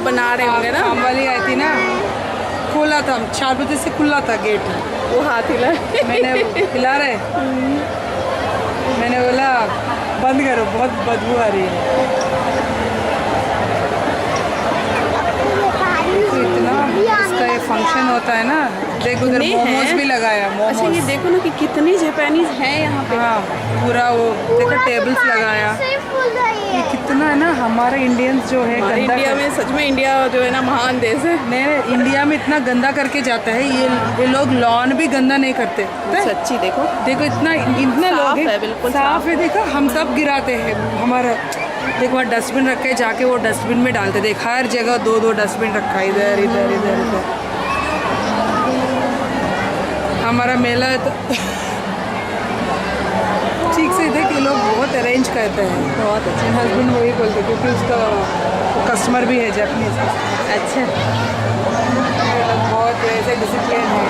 बना रहे होंगे ना। काम वाली आई थी ना, खोला था, 4 बजे से खुला था गेट। वो हाथ हिला मैंने हिला रहे, मैंने बोला बंद करो, बहुत बदबू आ रही है। तो इतना इसका ये फंक्शन होता है ना, देखो उधर मोमोज भी लगाया। मोमोज, अच्छा ये देखो ना कि कितनी जापानीज हैं यहाँ पे। हाँ पूरा वो देखो टेबल्स लगाया। ये कितना है ना, हमारे इंडियंस जो है हमारे गंदा इंडिया में, सच में इंडिया जो है ना महान देश है। नहीं, इंडिया में इतना गंदा करके जाता है ये लोग, लॉन भी गंदा नहीं करते। सच्ची देखो देखो इतना साफ लोग है, बिल्कुल साफ है। देखो हम सब गिराते हैं, हमारा देखो वहाँ डस्टबिन रखे, जाके वो डस्टबिन में डालते। देख हर जगह 2-2 डस्टबिन रखा है, इधर इधर इधर इधर। हमारा मेला है तो ठीक से देख, ये लोग बहुत अरेंज करते हैं, बहुत अच्छे। हस्बैंड वही बोलते क्योंकि उसका कस्टमर भी है जापानीज। अच्छा बहुत ऐसे डिसिप्लिन है।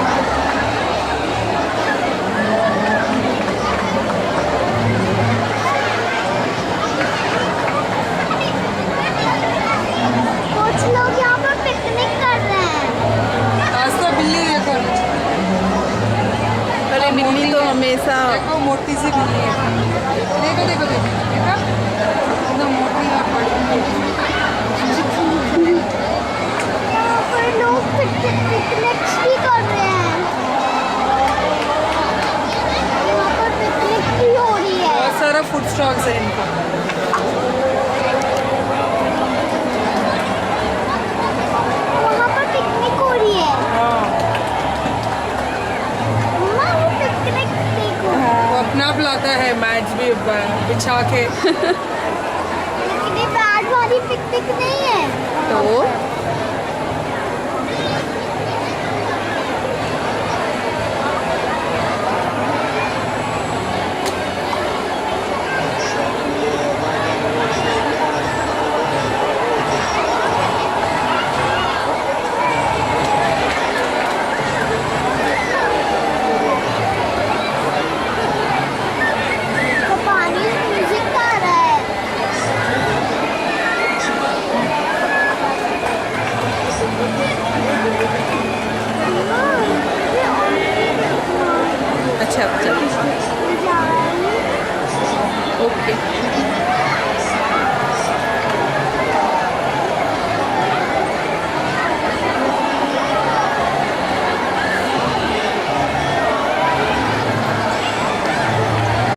कुछ लोग यहाँ पर पिकनिक कर रहे हैं। आज तो बिल्ली देखो, अरे बिल्ली तो हमेशा देखो मोटी सी बिल्ली है। देखो देखो देखो देखा, एकदम मोटी और बड़ी। यहाँ पर लोग पिकनिक्स भी कर रहे हैं। यहाँ पर पिकनिक भी हो रही है। बहुत सारा फूड स्टॉल्स है इनका। वहाँ पर पिकनिक हो रही है। हाँ, मम्मा वो पिकनिक देखो। वो अपना आप लाता है मैच भी बिछा के। लेकिन ये बैट वाली पिकनिक नहीं है। तो तो पानी म्यूजिक गा रहा है। अच्छा चलो ओके।